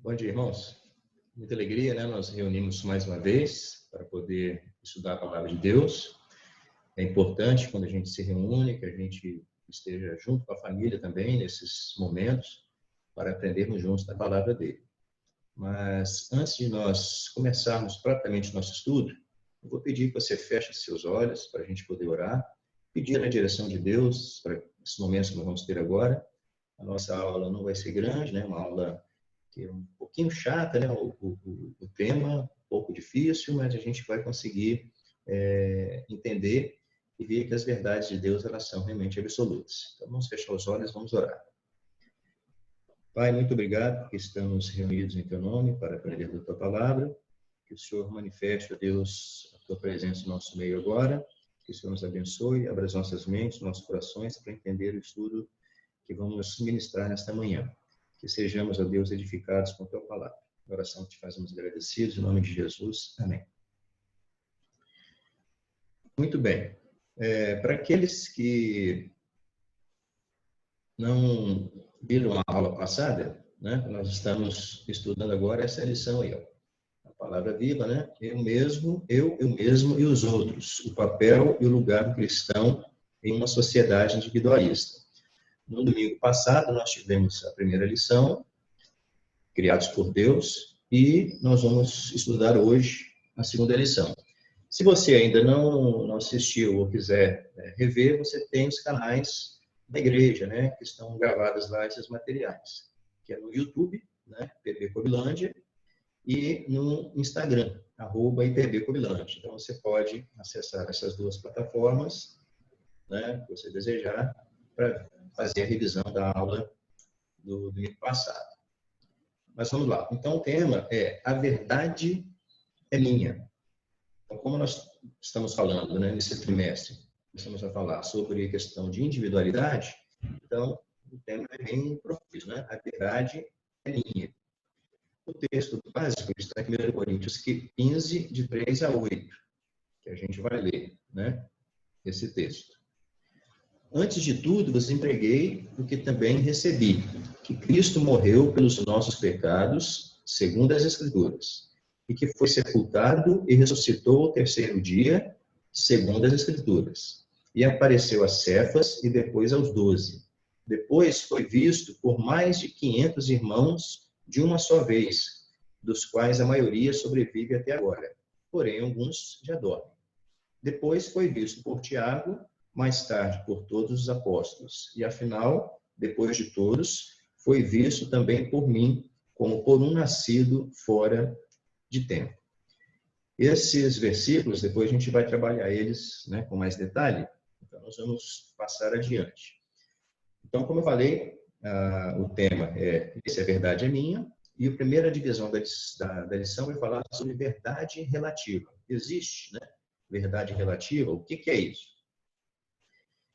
Bom dia, irmãos. Muita alegria, né? Nós reunimos mais uma vez para poder estudar a palavra de Deus. É importante quando a gente se reúne, que a gente esteja junto com a família também nesses momentos para aprendermos juntos da palavra dele. Mas antes de nós começarmos propriamente o nosso estudo, eu vou pedir que você feche seus olhos para a gente poder orar, pedir a direção de Deus para esses momentos que nós vamos ter agora. A nossa aula não vai ser grande, né? Uma aula que é um pouquinho chata, né? O tema, um pouco difícil, mas a gente vai conseguir entender e ver que as verdades de Deus, elas são realmente absolutas. Então, vamos fechar os olhos, vamos orar. Pai, muito obrigado porque estamos reunidos em Teu nome para aprender da Tua palavra. Que o Senhor manifeste, ó Deus, a Tua presença no nosso meio agora. Que o Senhor nos abençoe, abra as nossas mentes, nossos corações para entender o estudo que vamos ministrar nesta manhã. Que sejamos, ó Deus, edificados com a Tua palavra. A oração que te fazemos agradecidos, em nome de Jesus. Amém. Muito bem. Para aqueles que não viram a aula passada, né, nós estamos estudando agora essa lição aí, ó. A palavra viva, né? Eu mesmo e os outros. O papel e o lugar do cristão em uma sociedade individualista. No domingo passado, nós tivemos a primeira lição, Criados por Deus, e nós vamos estudar hoje a segunda lição. Se você ainda não assistiu ou quiser rever, você tem os canais da igreja, né, que estão gravados lá esses materiais, que é no YouTube, né, IPB Cobilândia, e no Instagram, @IPB Cobilândia. Então, você pode acessar essas duas plataformas, né, que você desejar, para fazer a revisão da aula do domingo passado. Mas vamos lá. Então, o tema é A Verdade é Minha. Então, como nós estamos falando, né, nesse trimestre, estamos a falar sobre a questão de individualidade, então, o tema é bem profundo, né? A verdade é minha. O texto básico está em 1 Coríntios 15, de 3 a 8, que a gente vai ler, né, esse texto. Antes de tudo, vos entreguei o que também recebi, que Cristo morreu pelos nossos pecados, segundo as Escrituras, e que foi sepultado e ressuscitou ao terceiro dia, segundo as Escrituras, e apareceu a Cefas e depois aos 12. Depois foi visto por mais de 500 irmãos de uma só vez, dos quais a maioria sobrevive até agora, porém alguns já dormem. Depois foi visto por Tiago, mais tarde por todos os apóstolos, e afinal, depois de todos, foi visto também por mim, como por um nascido fora de tempo. Esses versículos, depois a gente vai trabalhar eles, né, com mais detalhe, então nós vamos passar adiante. Então, como eu falei, o tema esse é verdade é minha, e a primeira divisão da lição vai falar sobre verdade relativa. Existe, né, verdade relativa? O que é isso?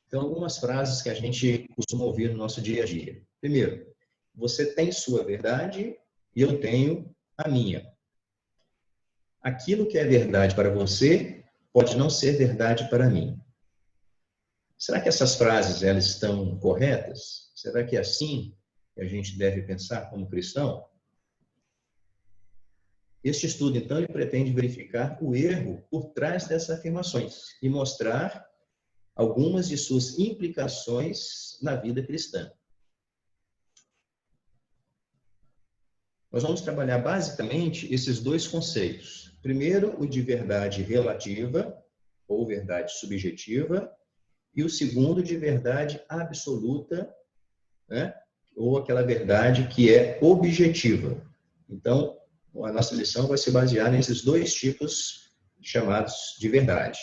Então, algumas frases que a gente costuma ouvir no nosso dia a dia. Primeiro, você tem sua verdade e eu tenho a minha. Aquilo que é verdade para você pode não ser verdade para mim. Será que essas frases elas estão corretas? Será que é assim que a gente deve pensar como cristão? Este estudo, então, ele pretende verificar o erro por trás dessas afirmações e mostrar algumas de suas implicações na vida cristã. Nós vamos trabalhar basicamente esses dois conceitos. Primeiro, o de verdade relativa, ou verdade subjetiva, e o segundo, de verdade absoluta, né? Ou aquela verdade que é objetiva. Então, a nossa lição vai se basear nesses dois tipos chamados de verdade.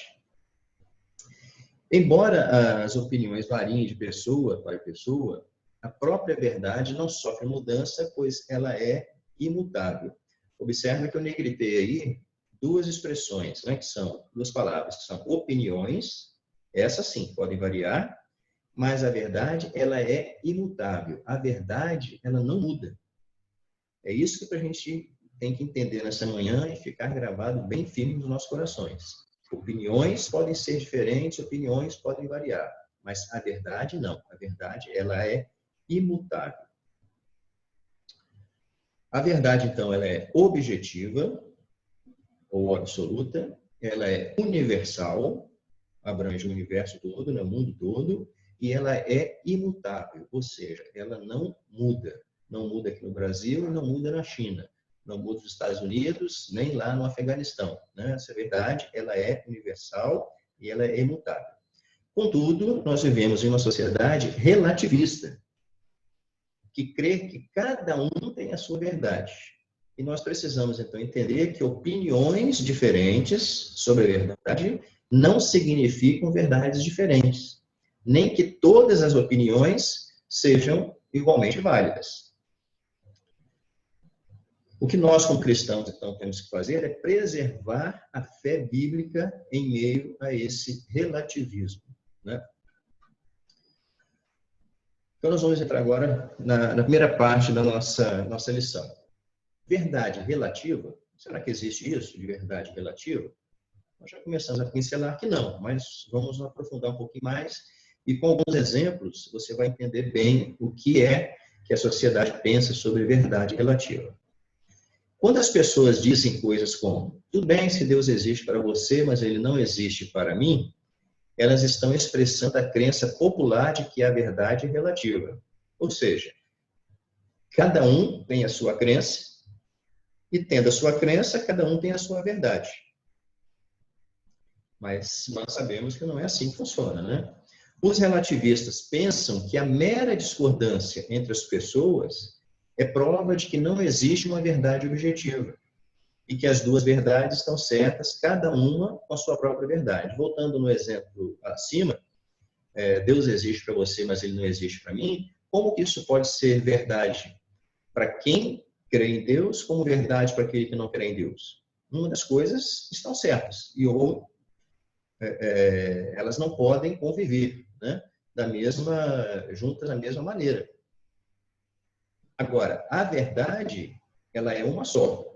Embora as opiniões variem de pessoa para pessoa, a própria verdade não sofre mudança, pois ela é imutável. Observe que eu negritei aí duas expressões, né, que são duas palavras, que são opiniões, essas sim podem variar, mas a verdade ela é imutável. A verdade ela não muda. É isso que a gente tem que entender nessa manhã e ficar gravado bem firme nos nossos corações. Opiniões podem ser diferentes, opiniões podem variar, mas a verdade não. A verdade ela é imutável. A verdade, então, ela é objetiva ou absoluta, ela é universal, abrange o universo todo, né, o mundo todo, e ela é imutável, ou seja, ela não muda. Não muda aqui no Brasil e não muda na China. Não muda nos Estados Unidos, nem lá no Afeganistão. Né? Essa verdade, ela é universal e ela é imutável. Contudo, nós vivemos em uma sociedade relativista, que crê que cada um tem a sua verdade. E nós precisamos, então, entender que opiniões diferentes sobre a verdade não significam verdades diferentes, nem que todas as opiniões sejam igualmente válidas. O que nós, como cristãos, então, temos que fazer é preservar a fé bíblica em meio a esse relativismo, né? Então, nós vamos entrar agora na primeira parte da nossa lição. Verdade relativa? Será que existe isso de verdade relativa? Nós já começamos a pincelar que não, mas vamos aprofundar um pouquinho mais e com alguns exemplos você vai entender bem o que é que a sociedade pensa sobre verdade relativa. Quando as pessoas dizem coisas como, tudo bem se Deus existe para você, mas ele não existe para mim, elas estão expressando a crença popular de que a verdade é relativa. Ou seja, cada um tem a sua crença e, tendo a sua crença, cada um tem a sua verdade. Mas nós sabemos que não é assim que funciona, né? Os relativistas pensam que a mera discordância entre as pessoas é prova de que não existe uma verdade objetiva e que as duas verdades estão certas, cada uma com a sua própria verdade. Voltando no exemplo acima, Deus existe para você, mas ele não existe para mim. Como que isso pode ser verdade para quem crê em Deus, como verdade para aquele que não crê em Deus? Uma das coisas estão certas e elas não podem conviver, né? Juntas da mesma maneira. Agora, a verdade, ela é uma só.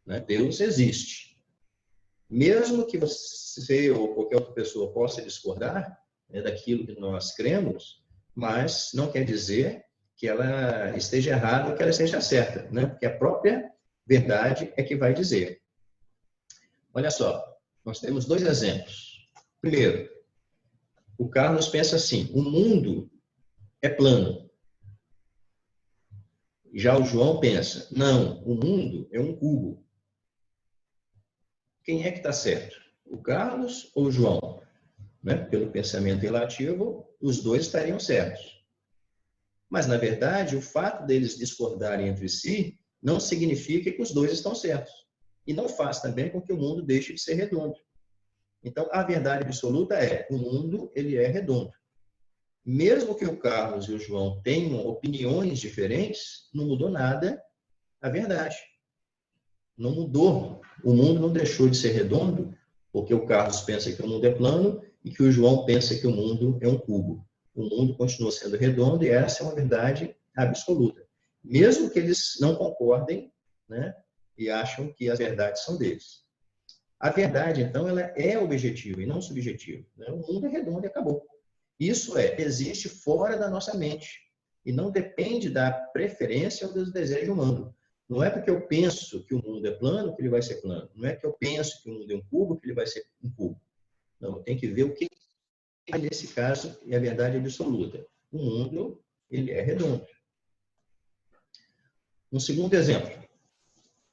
Né? Deus existe. Mesmo que você ou qualquer outra pessoa possa discordar, né, daquilo que nós cremos, mas não quer dizer que ela esteja errada ou que ela esteja certa, né? Porque a própria verdade é que vai dizer. Olha só, nós temos dois exemplos. Primeiro, o Carlos pensa assim, o mundo é plano. Já o João pensa, não, o mundo é um cubo. Quem é que está certo? O Carlos ou o João? Né? Pelo pensamento relativo, os dois estariam certos. Mas, na verdade, o fato deles discordarem entre si não significa que os dois estão certos. E não faz também com que o mundo deixe de ser redondo. Então, a verdade absoluta é, o mundo ele é redondo. Mesmo que o Carlos e o João tenham opiniões diferentes, não mudou nada a verdade. Não mudou. O mundo não deixou de ser redondo, porque o Carlos pensa que o mundo é plano e que o João pensa que o mundo é um cubo. O mundo continua sendo redondo e essa é uma verdade absoluta. Mesmo que eles não concordem, né, e acham que as verdades são deles. A verdade, então, ela é objetiva e não subjetiva. Né? O mundo é redondo e acabou. Isso existe fora da nossa mente e não depende da preferência ou dos desejos humanos. Não é porque eu penso que o mundo é plano que ele vai ser plano. Não é que eu penso que o mundo é um cubo que ele vai ser um cubo. Não, tem que ver o que nesse caso é a verdade absoluta. O mundo, ele é redondo. Um segundo exemplo.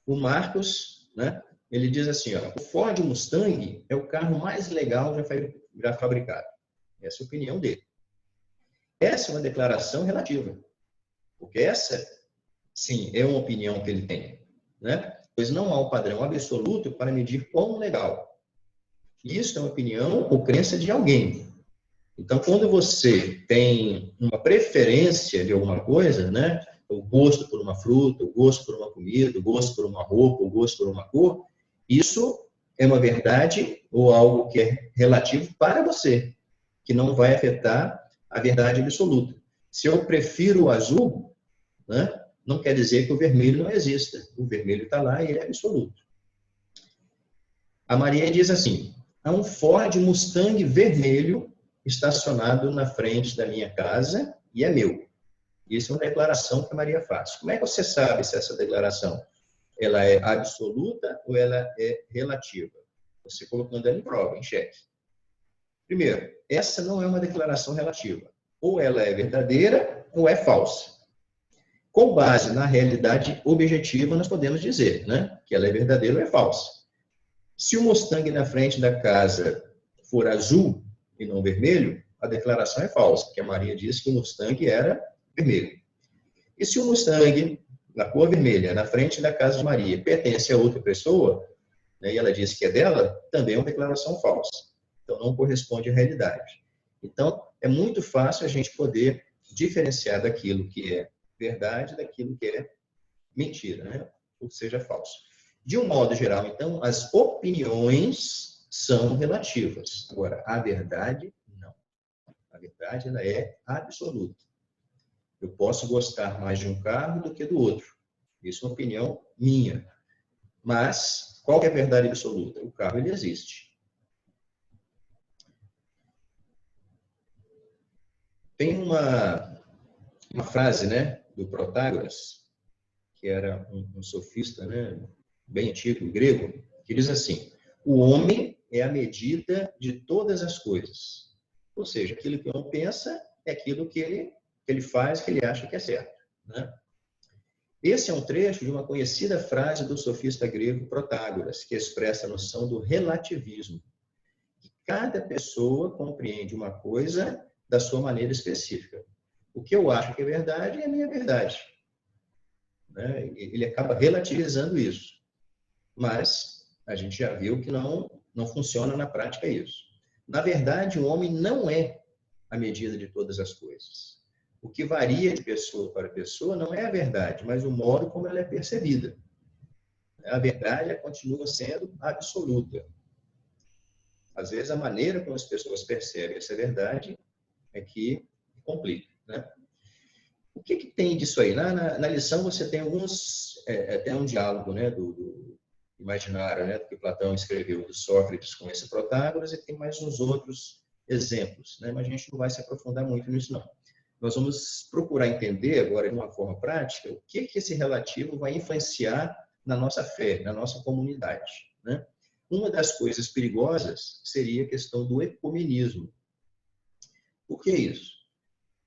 O Marcos, né, ele diz assim, ó, o Ford Mustang é o carro mais legal já fabricado. Essa é a opinião dele. Essa é uma declaração relativa. Porque essa, sim, é uma opinião que ele tem. Né? Pois não há um padrão absoluto para medir quão legal. Isso é uma opinião ou crença de alguém. Então, quando você tem uma preferência de alguma coisa, né? O gosto por uma fruta, o gosto por uma comida, o gosto por uma roupa, o gosto por uma cor, isso é uma verdade ou algo que é relativo para você, que não vai afetar a verdade absoluta. Se eu prefiro o azul, né? Não quer dizer que o vermelho não exista. O vermelho está lá e ele é absoluto. A Maria diz assim, há um Ford Mustang vermelho estacionado na frente da minha casa e é meu. Isso é uma declaração que a Maria faz. Como é que você sabe se essa declaração ela é absoluta ou ela é relativa? Você colocando ela em prova, em xeque. Primeiro, essa não é uma declaração relativa. Ou ela é verdadeira ou é falsa. Com base na realidade objetiva, nós podemos dizer, né, que ela é verdadeira ou é falsa. Se o Mustang na frente da casa for azul e não vermelho, a declaração é falsa, porque a Maria disse que o Mustang era vermelho. E se o Mustang, na cor vermelha, na frente da casa de Maria, pertence a outra pessoa, né, e ela disse que é dela, também é uma declaração falsa. Então, não corresponde à realidade. Então, é muito fácil a gente poder diferenciar daquilo que é verdade daquilo que é mentira, né? Ou seja, falso. De um modo geral, então, as opiniões são relativas. Agora, a verdade, não. A verdade, ela é absoluta. Eu posso gostar mais de um carro do que do outro. Isso é uma opinião minha. Mas, qual é a verdade absoluta? O carro, ele existe. Tem uma frase, né, do Protágoras, que era um sofista, né, bem antigo, grego, que diz assim: o homem é a medida de todas as coisas. Ou seja, aquilo que o homem pensa é aquilo que ele faz, que ele acha que é certo, né? Esse é um trecho de uma conhecida frase do sofista grego Protágoras, que expressa a noção do relativismo. Cada pessoa compreende uma coisa da sua maneira específica. O que eu acho que é verdade é a minha verdade. Né? Ele acaba relativizando isso. Mas a gente já viu que não funciona na prática isso. Na verdade, o homem não é a medida de todas as coisas. O que varia de pessoa para pessoa não é a verdade, mas o modo como ela é percebida. A verdade continua sendo absoluta. Às vezes, a maneira como as pessoas percebem essa verdade é que complica, né? O que tem disso aí? Na lição você tem tem um diálogo, né, do imaginário, né, que Platão escreveu, do Sócrates com esse Protágoras, e tem mais uns outros exemplos, né, mas a gente não vai se aprofundar muito nisso, não. Nós vamos procurar entender agora, de uma forma prática, o que esse relativo vai influenciar na nossa fé, na nossa comunidade, né? Uma das coisas perigosas seria a questão do ecumenismo. Por que isso?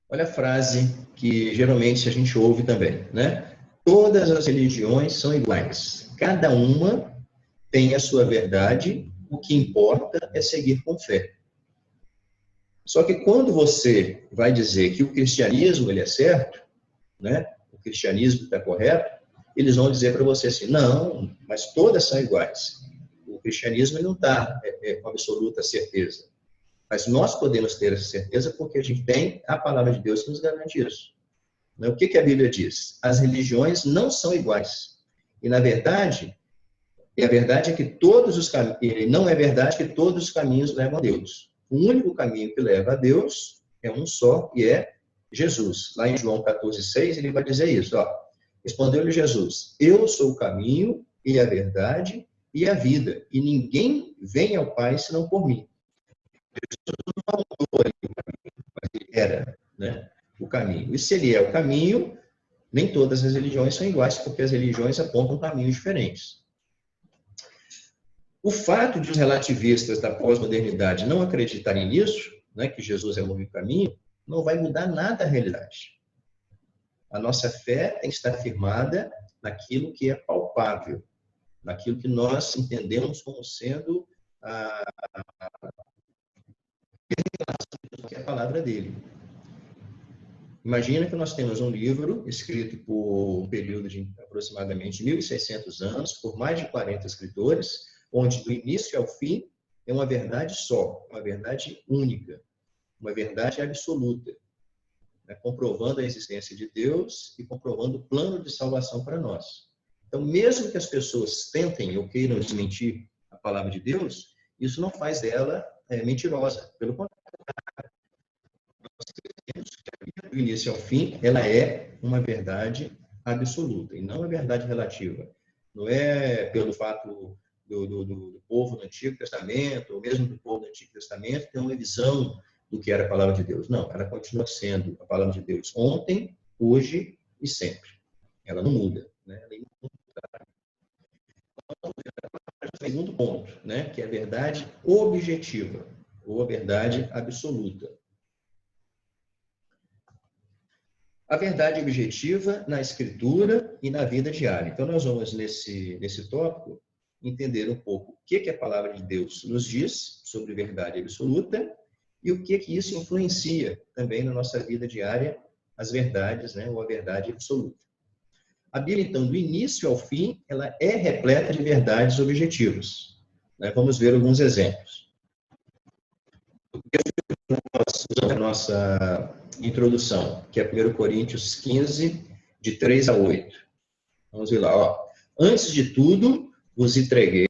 Olha a frase que geralmente a gente ouve também, né? Todas as religiões são iguais. Cada uma tem a sua verdade. O que importa é seguir com fé. Só que quando você vai dizer que o cristianismo ele é certo, né? O cristianismo está correto, eles vão dizer para você assim: não, mas todas são iguais. O cristianismo não está com absoluta certeza. Mas nós podemos ter essa certeza porque a gente tem a palavra de Deus que nos garante isso. O que a Bíblia diz? As religiões não são iguais. E, na verdade, a verdade é que não é verdade que todos os caminhos levam a Deus. O único caminho que leva a Deus é um só, e é Jesus. Lá em João 14,6, ele vai dizer isso. Respondeu-lhe Jesus: eu sou o caminho e a verdade e a vida, e ninguém vem ao Pai senão por mim. Jesus não faltou ali o caminho, mas ele era, né, o caminho. E se ele é o caminho, nem todas as religiões são iguais, porque as religiões apontam caminhos diferentes. O fato de os relativistas da pós-modernidade não acreditarem nisso, né, que Jesus é o único caminho, não vai mudar nada a realidade. A nossa fé tem que estar firmada naquilo que é palpável, naquilo que nós entendemos como sendo a palavra dele. Imagina que nós temos um livro escrito por um período de aproximadamente 1.600 anos, por mais de 40 escritores, onde do início ao fim é uma verdade só, uma verdade única, uma verdade absoluta, né? Comprovando a existência de Deus e comprovando o plano de salvação para nós. Então, mesmo que as pessoas tentem ou queiram desmentir a palavra de Deus, isso não faz dela mentirosa. Pelo contrário, do início ao fim, ela é uma verdade absoluta e não uma verdade relativa. Não é pelo fato do povo do Antigo Testamento, ou mesmo do povo do Antigo Testamento, ter uma visão do que era a palavra de Deus. Não, ela continua sendo a palavra de Deus ontem, hoje e sempre. Ela não muda, né? Ela é imutável. Segundo ponto, né? Que é a verdade objetiva, ou a verdade absoluta. A verdade objetiva na escritura e na vida diária. Então, nós vamos, nesse tópico, entender um pouco o que a palavra de Deus nos diz sobre verdade absoluta e o que isso influencia também na nossa vida diária, as verdades, né, ou a verdade absoluta. A Bíblia, então, do início ao fim, ela é repleta de verdades objetivas. Vamos ver alguns exemplos. Nós usamos a nossa introdução, que é 1 Coríntios 15, de 3 a 8. Vamos ver lá. Ó. Antes de tudo, vos entreguei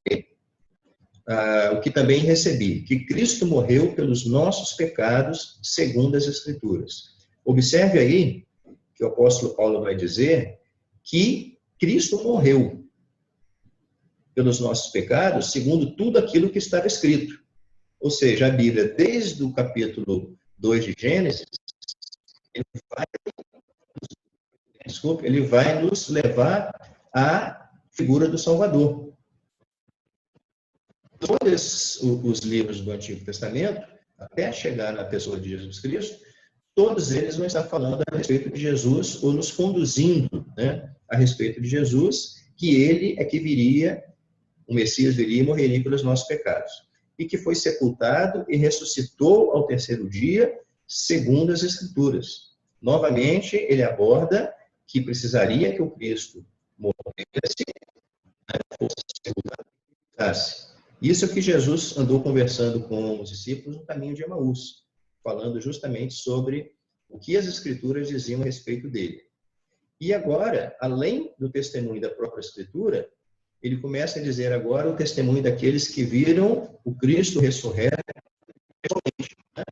o que também recebi, que Cristo morreu pelos nossos pecados, segundo as Escrituras. Observe aí que o apóstolo Paulo vai dizer que Cristo morreu pelos nossos pecados, segundo tudo aquilo que estava escrito. Ou seja, a Bíblia, desde o capítulo 2 de Gênesis, ele vai nos levar à figura do Salvador. Todos os livros do Antigo Testamento, até chegar na pessoa de Jesus Cristo, todos eles vão estar falando a respeito de Jesus, ou nos conduzindo, né, a respeito de Jesus, que ele é que viria, o Messias viria e morreria pelos nossos pecados. E que foi sepultado e ressuscitou ao terceiro dia, segundo as Escrituras. Novamente, ele aborda que precisaria que o Cristo morresse, né, fosse sepultado e ressuscitasse. Isso é o que Jesus andou conversando com os discípulos no caminho de Emaús, falando justamente sobre o que as Escrituras diziam a respeito dele. E agora, além do testemunho da própria Escritura, ele começa a dizer agora o testemunho daqueles que viram o Cristo ressurreto, né?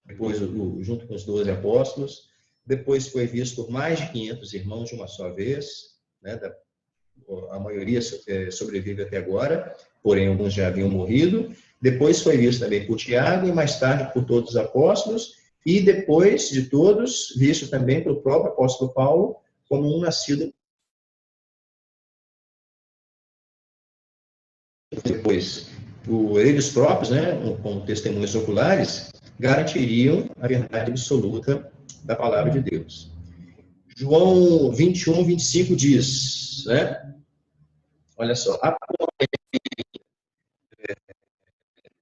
Depois, junto com os 12 apóstolos, depois foi visto por mais de 500 irmãos de uma só vez, né? A maioria sobrevive até agora, porém alguns já haviam morrido. Depois foi visto também por Tiago e mais tarde por todos os apóstolos, e depois de todos, visto também pelo próprio apóstolo Paulo como um nascido. Depois, eles próprios, né, como testemunhas oculares, garantiriam a verdade absoluta da palavra de Deus. João 21, 25 diz, né? Olha só, há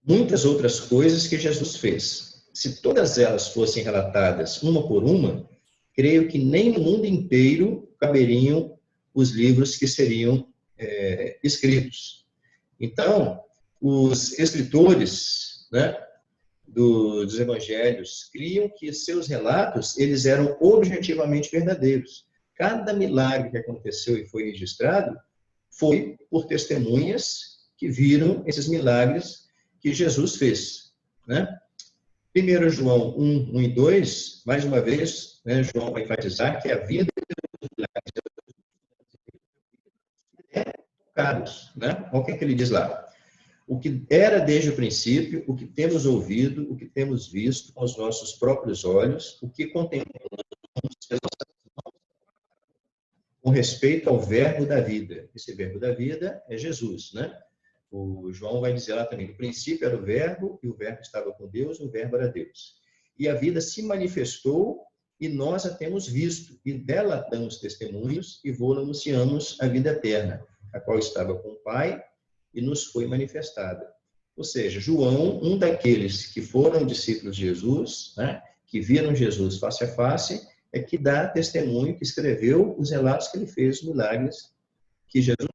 muitas outras coisas que Jesus fez. Se todas elas fossem relatadas uma por uma, creio que nem no mundo inteiro caberiam os livros que seriam escritos. Então, os escritores, né, dos evangelhos criam que seus relatos eles eram objetivamente verdadeiros. Cada milagre que aconteceu e foi registrado foi por testemunhas que viram esses milagres que Jesus fez, né? 1 João 1, 1 e 2, mais uma vez, né, João vai enfatizar que a vida dos milagres é tocados, né? Olha o que ele diz lá. O que era desde o princípio, o que temos ouvido, o que temos visto com os nossos próprios olhos, o que contemplamos com respeito ao verbo da vida. Esse verbo da vida é Jesus, né? O João vai dizer lá também, no princípio era o verbo, e o verbo estava com Deus, e o verbo era Deus. E a vida se manifestou, e nós a temos visto, e dela damos testemunhos, e vô anunciamos a vida eterna, a qual estava com o Pai, e nos foi manifestada. Ou seja, João, um daqueles que foram discípulos de Jesus, né, que viram Jesus face a face, é que dá testemunho, que escreveu os relatos que ele fez, os milagres que Jesus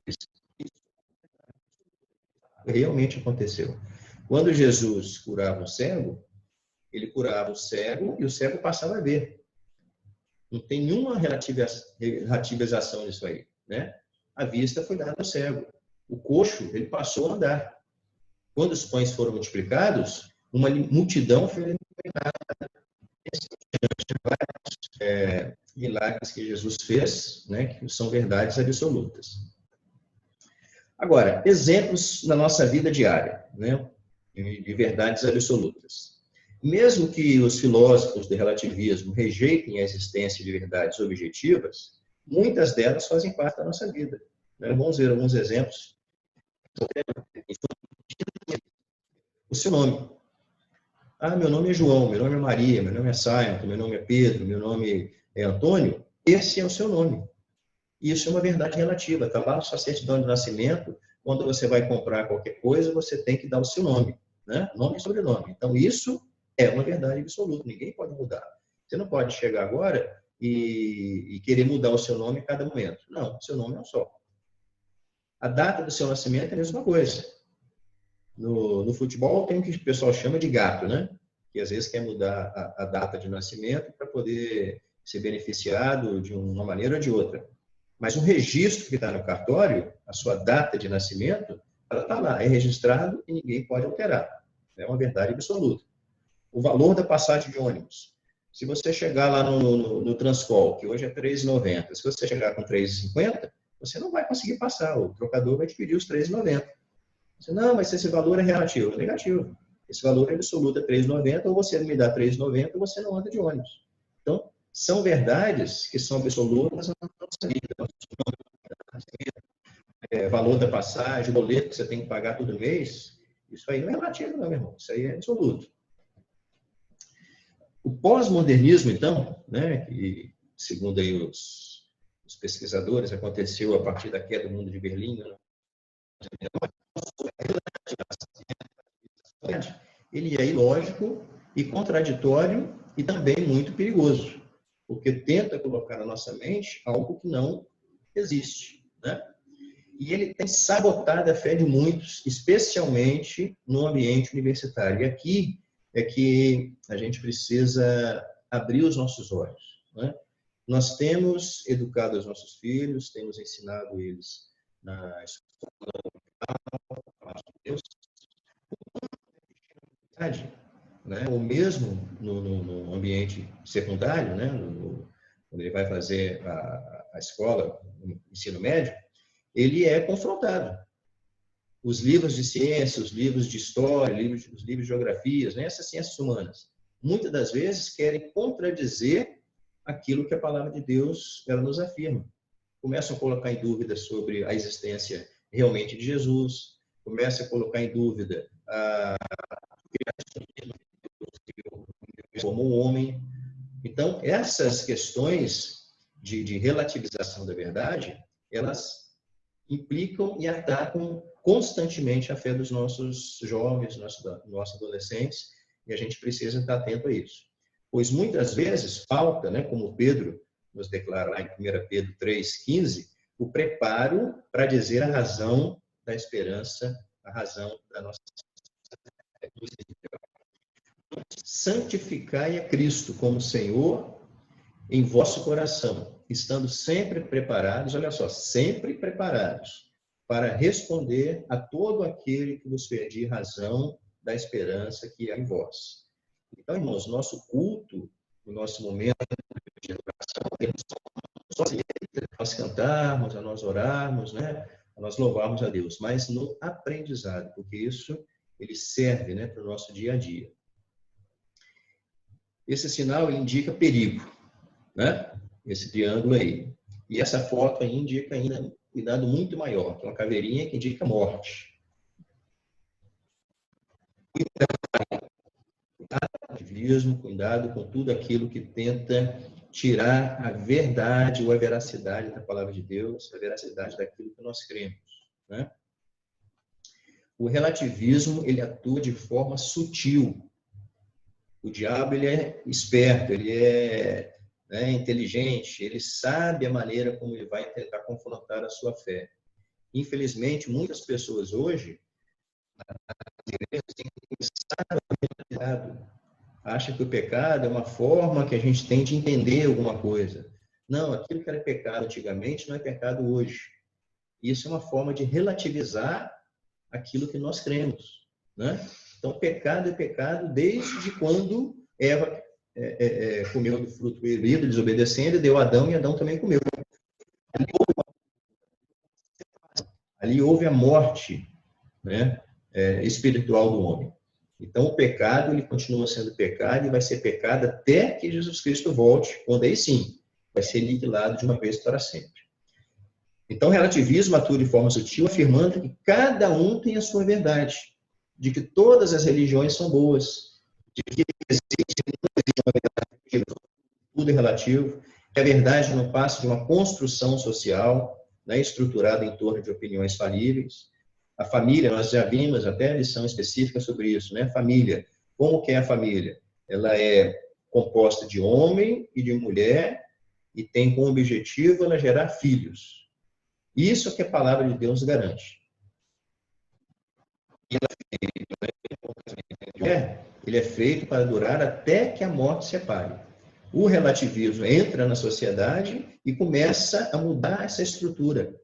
fez. Realmente aconteceu. Quando Jesus curava um cego, ele curava o cego e o cego passava a ver. Não tem nenhuma relativização nisso aí, né? A vista foi dada ao cego. O coxo, ele passou a andar. Quando os pães foram multiplicados, uma multidão foi alimentada. Milagres que Jesus fez, né, que são verdades absolutas. Agora, exemplos na nossa vida diária, né, de verdades absolutas. Mesmo que os filósofos do relativismo rejeitem a existência de verdades objetivas, muitas delas fazem parte da nossa vida. Vamos ver alguns exemplos. O seu nome. Ah, meu nome é João, meu nome é Maria, meu nome é Simon, meu nome é Pedro, meu nome é Antônio. Esse é o seu nome. Isso é uma verdade relativa. Está lá na sua certidão de nascimento. Quando você vai comprar qualquer coisa, você tem que dar o seu nome, né? Nome e sobrenome. Então, isso é uma verdade absoluta. Ninguém pode mudar. Você não pode chegar agora e querer mudar o seu nome a cada momento. Não, seu nome é um só. A data do seu nascimento é a mesma coisa. No futebol tem o que o pessoal chama de gato, né? Que às vezes quer mudar a data de nascimento para poder ser beneficiado de uma maneira ou de outra. Mas o registro que está no cartório, a sua data de nascimento, ela está lá, é registrado e ninguém pode alterar. É uma verdade absoluta. O valor da passagem de ônibus. Se você chegar lá no Transcol, que hoje é R$ 3,90, se você chegar com R$ 3,50, você não vai conseguir passar. O trocador vai te pedir os R$ 3,90. Você, não, mas esse valor é relativo. É negativo. Esse valor é absoluto, é R$ 3,90, ou você me dá R$ 3,90 ou você não anda de ônibus. Então, são verdades que são absolutas na nossa vida. Valor da passagem, boleto que você tem que pagar todo mês, isso aí não é relativo, não, meu irmão. Isso aí é absoluto. O pós-modernismo, então, né, que, segundo aí os pesquisadores, aconteceu a partir da queda do mundo de Berlim, né, ele é ilógico e contraditório e também muito perigoso, porque tenta colocar na nossa mente algo que não existe, né? E ele tem sabotado a fé de muitos, especialmente no ambiente universitário. E aqui é que a gente precisa abrir os nossos olhos, né? Nós temos educado os nossos filhos, temos ensinado eles na escola, Deus, né? Ou mesmo no ambiente secundário, né? Quando ele vai fazer a escola, o ensino médio, ele é confrontado. Os livros de ciência, os livros de história, os livros de geografias, né? Essas ciências humanas, muitas das vezes querem contradizer aquilo que a palavra de Deus ela nos afirma. Começam a colocar em dúvida sobre a existência realmente de Jesus, começam a colocar em dúvida a como um homem. Então, essas questões de relativização da verdade, elas implicam e atacam constantemente a fé dos nossos jovens, nossos adolescentes, e a gente precisa estar atento a isso. Pois muitas vezes falta, né, como Pedro nos declara lá em 1 Pedro 3,15, o preparo para dizer a razão da esperança, a razão da nossa santificai a Cristo como Senhor em vosso coração, estando sempre preparados, olha só, sempre preparados para responder a todo aquele que vos pedir razão da esperança que há em vós. Então, irmãos, nosso culto, o nosso momento de adoração, a nós cantarmos, a nós orarmos, né? A nós louvarmos a Deus, mas no aprendizado, porque isso ele serve, né, para o nosso dia a dia. Esse sinal indica perigo, né? Esse triângulo aí. E essa foto aí indica ainda um cuidado muito maior, que é uma caveirinha que indica morte. Cuidado com tudo aquilo que tenta tirar a verdade ou a veracidade da palavra de Deus, a veracidade daquilo que nós cremos, né? O relativismo, ele atua de forma sutil. O diabo, ele é esperto, ele é, né, inteligente, ele sabe a maneira como ele vai tentar confrontar a sua fé. Infelizmente, muitas pessoas hoje acham que o pecado é uma forma que a gente tem de entender alguma coisa. Não, aquilo que era pecado antigamente não é pecado hoje. Isso é uma forma de relativizar aquilo que nós cremos, né? Então, pecado é pecado desde quando Eva comeu do fruto proibido, desobedecendo, e deu a Adão, e Adão também comeu. Ali houve a morte, né, espiritual do homem. Então, o pecado, ele continua sendo pecado e vai ser pecado até que Jesus Cristo volte, quando aí sim, vai ser aniquilado de uma vez para sempre. Então, o relativismo atua de forma sutil, afirmando que cada um tem a sua verdade, de que todas as religiões são boas, de que tudo é relativo, que a verdade não passa de uma construção social, né, estruturada em torno de opiniões falíveis. A família, nós já vimos até a lição específica sobre isso, né? Família, como que é a família? Ela é composta de homem e de mulher e tem como objetivo ela gerar filhos. Isso é que a palavra de Deus garante. Ele é feito para durar até que a morte separe. O relativismo entra na sociedade e começa a mudar essa estrutura.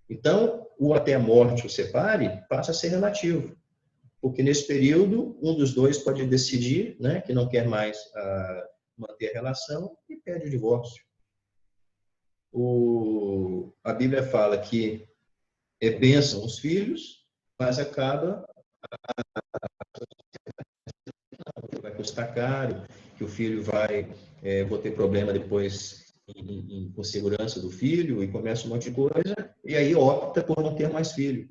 Então, o até a morte o separe passa a ser relativo. Porque nesse período, um dos dois pode decidir, né, que não quer mais manter a relação e pede o divórcio. A Bíblia fala que é bênção os filhos, mas acaba que vai custar caro, que o filho vou ter problema depois com segurança do filho, e começa um monte de coisa, e aí opta por não ter mais filho.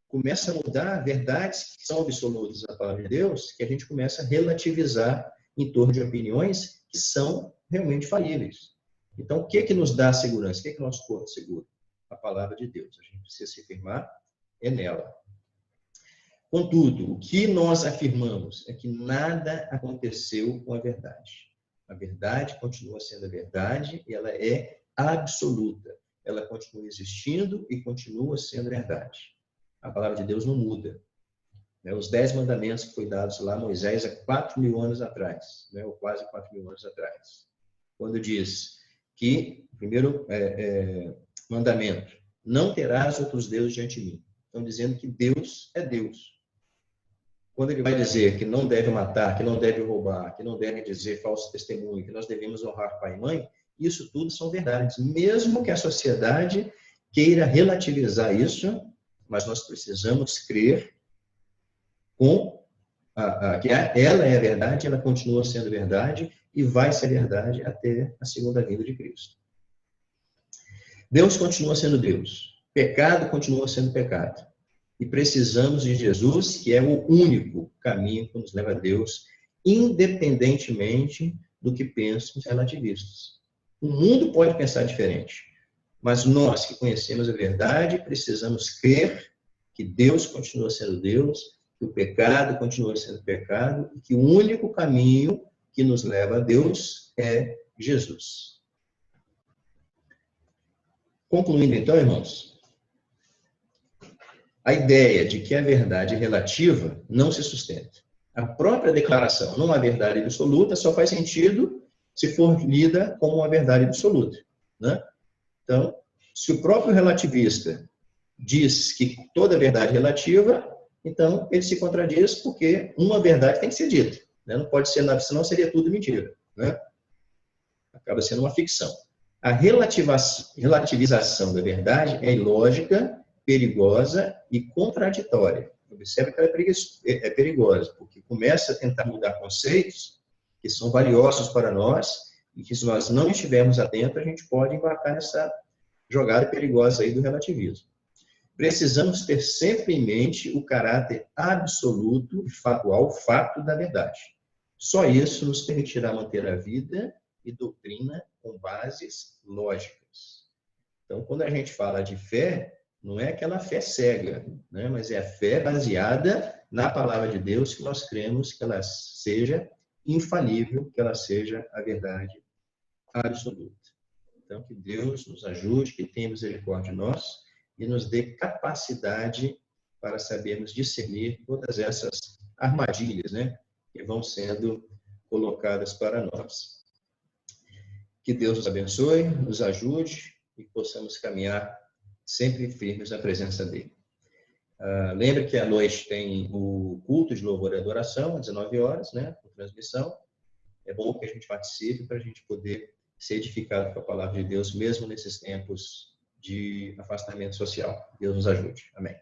Começa a mudar verdades que são absolutas da palavra de Deus, que a gente começa a relativizar em torno de opiniões que são realmente falíveis. Então, o que é que nos dá segurança? O que é que nosso corpo segura? A palavra de Deus. A gente precisa se firmar nela. Contudo, o que nós afirmamos é que nada aconteceu com a verdade. A verdade continua sendo a verdade e ela é absoluta. Ela continua existindo e continua sendo verdade. A palavra de Deus não muda. Os 10 mandamentos que foi dados lá a Moisés há 4.000 anos atrás, ou quase 4.000 anos atrás. Quando diz que, o primeiro mandamento, não terás outros deuses diante de mim. Estão dizendo que Deus é Deus. Quando ele vai dizer que não deve matar, que não deve roubar, que não deve dizer falso testemunho, que nós devemos honrar pai e mãe, isso tudo são verdades. Mesmo que a sociedade queira relativizar isso, mas nós precisamos crer que ela é a verdade, ela continua sendo verdade e vai ser verdade até a segunda vinda de Cristo. Deus continua sendo Deus. Pecado continua sendo pecado. E precisamos de Jesus, que é o único caminho que nos leva a Deus, independentemente do que pensam os relativistas. O mundo pode pensar diferente, mas nós que conhecemos a verdade precisamos crer que Deus continua sendo Deus, que o pecado continua sendo pecado e que o único caminho que nos leva a Deus é Jesus. Concluindo então, irmãos, a ideia de que a verdade é relativa não se sustenta. A própria declaração, não há verdade absoluta, só faz sentido se for lida como uma verdade absoluta, né? Então, se o próprio relativista diz que toda verdade é relativa, então ele se contradiz porque uma verdade tem que ser dita, né? Não pode ser nada, senão seria tudo mentira, né? Acaba sendo uma ficção. A relativização da verdade é ilógica, perigosa e contraditória. Observe que ela é perigosa, porque começa a tentar mudar conceitos que são valiosos para nós e que, se nós não estivermos atentos, a gente pode embarcar nessa jogada perigosa aí do relativismo. Precisamos ter sempre em mente o caráter absoluto e factual, o fato da verdade. Só isso nos permitirá manter a vida e doutrina com bases lógicas. Então, quando a gente fala de fé, não é aquela fé cega, né? Mas é a fé baseada na palavra de Deus, que nós cremos que ela seja infalível, que ela seja a verdade absoluta. Então, que Deus nos ajude, que tenha misericórdia de nós e nos dê capacidade para sabermos discernir todas essas armadilhas, né, que vão sendo colocadas para nós. Que Deus nos abençoe, nos ajude e possamos caminhar sempre firmes na presença dele. Lembre que à noite tem o culto de louvor e adoração, às 19 horas, né, com transmissão. É bom que a gente participe para a gente poder ser edificado com a palavra de Deus, mesmo nesses tempos de afastamento social. Deus nos ajude. Amém.